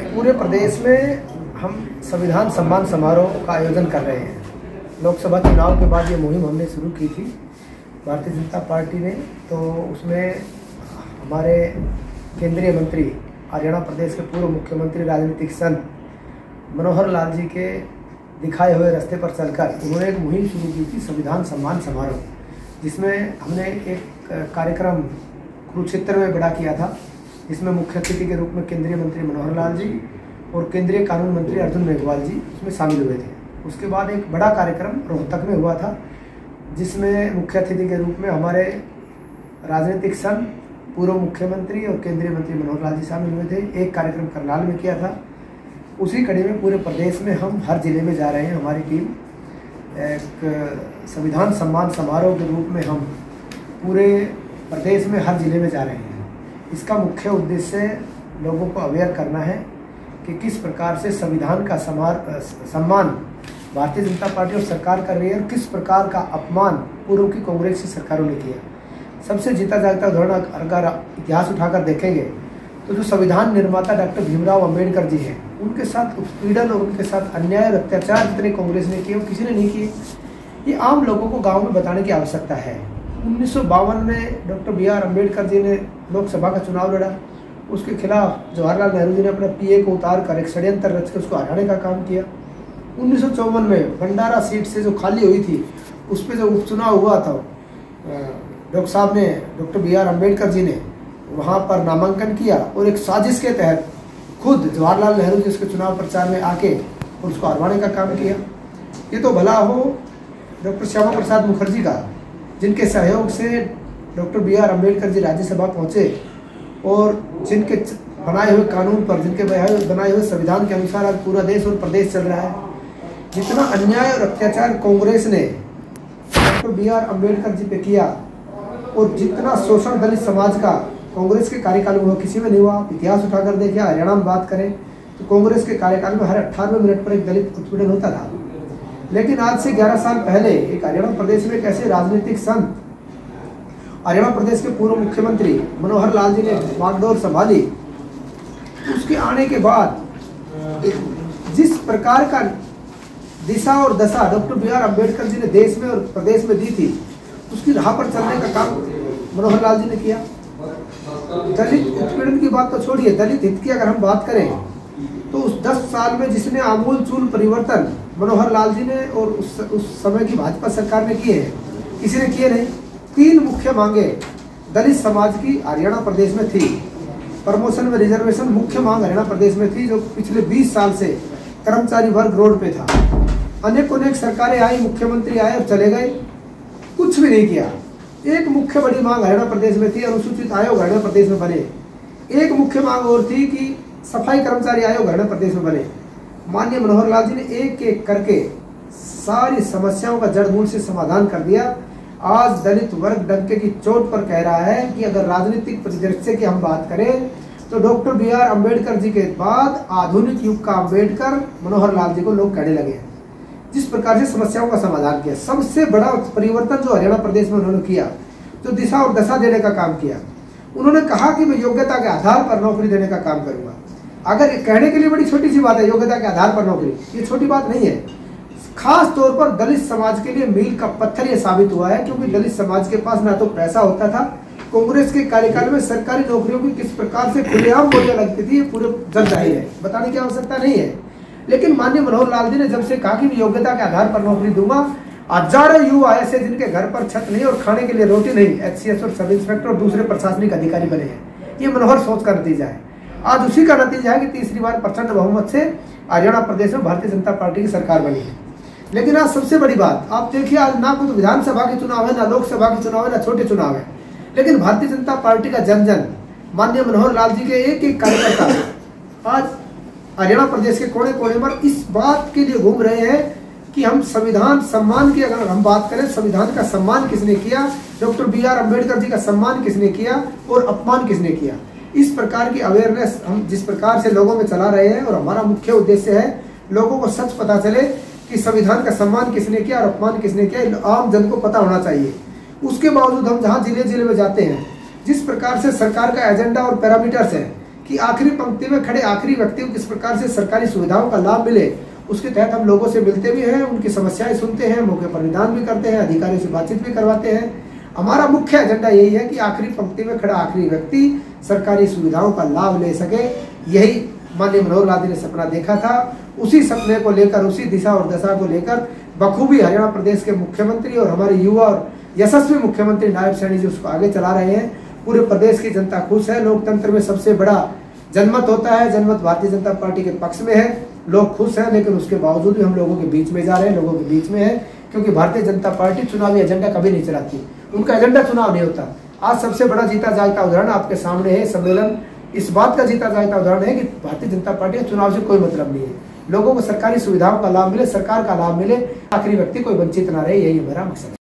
पूरे प्रदेश में हम संविधान सम्मान समारोह का आयोजन कर रहे हैं। लोकसभा चुनाव के बाद ये मुहिम हमने शुरू की थी भारतीय जनता पार्टी ने, तो उसमें हमारे केंद्रीय मंत्री, हरियाणा प्रदेश के पूर्व मुख्यमंत्री, राजनीतिक संत मनोहर लाल जी के दिखाए हुए रास्ते पर चलकर उन्होंने एक मुहिम शुरू की थी संविधान सम्मान समारोह, जिसमें हमने एक कार्यक्रम कुरुक्षेत्र में बड़ा किया था, जिसमें मुख्य अतिथि के रूप में केंद्रीय मंत्री मनोहर लाल जी और केंद्रीय कानून मंत्री अर्जुन मेघवाल जी उसमें शामिल हुए थे। उसके बाद एक बड़ा कार्यक्रम रोहतक में हुआ था, जिसमें मुख्य अतिथि के रूप में हमारे राजनीतिक संघ, पूर्व मुख्यमंत्री और केंद्रीय मंत्री मनोहर लाल जी शामिल हुए थे। एक कार्यक्रम करनाल में किया था। उसी कड़ी में पूरे प्रदेश में हम हर जिले में जा रहे हैं। हमारी टीम एक संविधान सम्मान समारोह के रूप में हम पूरे प्रदेश में हर जिले में जा रहे हैं। इसका मुख्य उद्देश्य लोगों को अवेयर करना है कि किस प्रकार से संविधान का सम्मान भारतीय जनता पार्टी और सरकार कर रही है और किस प्रकार का अपमान पूर्व की कांग्रेस की सरकारों ने किया। सबसे जीता जागता उदाहरण अगर इतिहास उठाकर देखेंगे तो जो संविधान निर्माता डॉक्टर भीमराव अंबेडकर जी हैं, उनके साथ उत्पीड़न और उनके साथ अन्याय और अत्याचार जितने कांग्रेस ने किए वो किसी ने नहीं किए। ये आम लोगों को गाँव में बताने की आवश्यकता है। 1952 में डॉक्टर BR अम्बेडकर जी ने लोकसभा का चुनाव लड़ा। उसके खिलाफ जवाहरलाल नेहरू जी ने अपना PA को उतार कर एक षड्यंत्र रच के उसको हटाने का काम किया। 1954 में भंडारा सीट से जो खाली हुई थी उस पर जो उपचुनाव हुआ था, डॉक्टर BR अम्बेडकर जी ने वहाँ पर नामांकन किया और एक साजिश के तहत खुद जवाहरलाल नेहरू जी उसके चुनाव प्रचार में आके उसको हरवाने का काम किया। ये तो भला हो डॉक्टर श्यामा प्रसाद मुखर्जी का, जिनके सहयोग से डॉक्टर BR अम्बेडकर जी राज्यसभा पहुँचे और जिनके बनाए हुए कानून पर, जिनके बनाए हुए संविधान के अनुसार आज पूरा देश और प्रदेश चल रहा है। जितना अन्याय और अत्याचार कांग्रेस ने डॉक्टर BR अम्बेडकर जी पे किया और जितना शोषण दलित समाज का कांग्रेस के कार्यकाल में हुआ, किसी में नहीं हुआ। इतिहास उठाकर देखिए, हरियाणा में बात करें तो कांग्रेस के कार्यकाल में हर 18वें मिनट पर एक दलित उत्पीड़न होता था। लेकिन आज से 11 साल पहले एक हरियाणा प्रदेश में कैसे राजनीतिक संत, हरियाणा प्रदेश के पूर्व मुख्यमंत्री मनोहर लाल जी ने बागडोर संभाली, उसके आने के बाद जिस प्रकार का दिशा और दशा डॉक्टर BR अम्बेडकर जी ने देश में और प्रदेश में दी थी, उसकी राह पर चलने का काम मनोहर लाल जी ने किया। दलित उत्पीड़न की बात तो छोड़िए, दलित हित की अगर हम बात करें तो उस 10 साल में जिसने आमूल चूल परिवर्तन मनोहर लाल जी ने और उस समय की भाजपा सरकार ने किए हैं, किसी ने किए नहीं। 3 मुख्य मांगे दलित समाज की हरियाणा प्रदेश में थी। प्रमोशन में रिजर्वेशन मुख्य मांग हरियाणा प्रदेश में थी, जो पिछले 20 साल से कर्मचारी वर्ग रोड पे था। अनेक सरकारें आई, मुख्यमंत्री आए और चले गए, कुछ भी नहीं किया। एक मुख्य बड़ी मांग हरियाणा प्रदेश में थी, अनुसूचित आयोग हरियाणा प्रदेश में बने। एक मुख्य मांग और थी कि सफाई कर्मचारी आयोग हरियाणा प्रदेश में बने। माननीय मनोहर लाल जी ने एक एक करके सारी समस्याओं का जड़ मूल से समाधान कर दिया। आज दलित वर्ग डंके की चोट पर कह रहा है कि अगर राजनीतिक परिदृश्य की हम बात करें तो डॉक्टर BR अम्बेडकर जी के बाद आधुनिक युग का अम्बेडकर मनोहर लाल जी को लोग कहने लगे। जिस प्रकार से समस्याओं का समाधान किया, सबसे बड़ा परिवर्तन जो हरियाणा प्रदेश में उन्होंने किया, जो दिशा और दशा देने का काम किया। उन्होंने कहा कि मैं योग्यता के आधार पर नौकरी देने का काम करूंगा। अगर कहने के लिए बड़ी छोटी सी बात है योग्यता के आधार पर नौकरी, ये छोटी बात नहीं है। खास तौर पर दलित समाज के लिए मील का पत्थर ये साबित हुआ है, क्योंकि दलित समाज के पास ना तो पैसा होता था। कांग्रेस के कार्यकाल में सरकारी नौकरियों की किस प्रकार से खुलेआम बोलियां लगती थी, ये पूरे जग जाहिर है, बताने की आवश्यकता नहीं है। लेकिन माननीय मनोहर लाल जी ने जब से कहा कि मैं योग्यता के आधार पर नौकरी दूंगा, हजारों युवा ऐसे जिनके घर पर छत नहीं और खाने के लिए रोटी नहीं, HCS और सब इंस्पेक्टर और दूसरे प्रशासनिक अधिकारी बने हैं। ये मनोहर सोच का नतीजा है। आज उसी का नतीजा है कि तीसरी बार प्रचंड बहुमत से हरियाणा प्रदेश में भारतीय जनता पार्टी की सरकार बनी है। लेकिन आज सबसे बड़ी बात आप देखिए, आज ना कोई विधानसभा के चुनाव है, ना लोकसभा के चुनाव है, ना छोटे चुनाव है, लेकिन भारतीय जनता पार्टी का जन जन माननीय मनोहर लाल जी के एक एक कार्यकर्ता आज हरियाणा प्रदेश के कोने कोने पर इस बात के लिए घूम रहे हैं कि हम संविधान सम्मान की अगर हम बात करें, संविधान का सम्मान किसने किया, डॉक्टर BR अम्बेडकर जी का सम्मान किसने किया और अपमान किसने किया। इस प्रकार की अवेयरनेस हम जिस प्रकार से लोगों में चला रहे हैं, और हमारा मुख्य उद्देश्य है लोगों को सच पता चले कि संविधान का सम्मान किसने किया और अपमान किसने किया, आम जन को पता होना चाहिए। उसके बावजूद हम जहाँ जिले जिले में जाते हैं, जिस प्रकार से सरकार का एजेंडा और पैरामीटर्स है कि आखिरी पंक्ति में खड़े आखिरी व्यक्ति को किस प्रकार से सरकारी सुविधाओं का लाभ मिले, उसके तहत हम लोगों से मिलते भी हैं, उनकी समस्याएं सुनते हैं, मौके पर निदान भी करते हैं, अधिकारियों से बातचीत भी करवाते हैं। हमारा मुख्य एजेंडा यही है कि आखिरी पंक्ति में खड़ा आखिरी व्यक्ति सरकारी सुविधाओं का लाभ ले सके। यही माननीय मनोहर लाल जी ने सपना देखा था। उसी सपने को लेकर, उसी दिशा और दशा को लेकर बखूबी हरियाणा प्रदेश के मुख्यमंत्री और हमारे युवा और यशस्वी मुख्यमंत्री नायब सैनी जी उसको आगे चला रहे हैं। पूरे प्रदेश की जनता खुश है। लोकतंत्र में सबसे बड़ा जनमत होता है, जनमत भारतीय जनता पार्टी के पक्ष में है, लोग खुश हैं। लेकिन उसके बावजूद भी हम लोगों के बीच में जा रहे हैं, लोगों के बीच में है, क्योंकि भारतीय जनता पार्टी चुनावी एजेंडा कभी नहीं चलाती, उनका एजेंडा चुनाव नहीं होता। आज सबसे बड़ा जीता जागता उदाहरण आपके सामने है। सम्मेलन इस बात का जीता जागता उदाहरण है कि भारतीय जनता पार्टी का चुनाव से कोई मतलब नहीं है। लोगों को सरकारी सुविधाओं का लाभ मिले, सरकार का लाभ मिले, आखिरी व्यक्ति कोई वंचित ना रहे, यही हमारा मकसद है।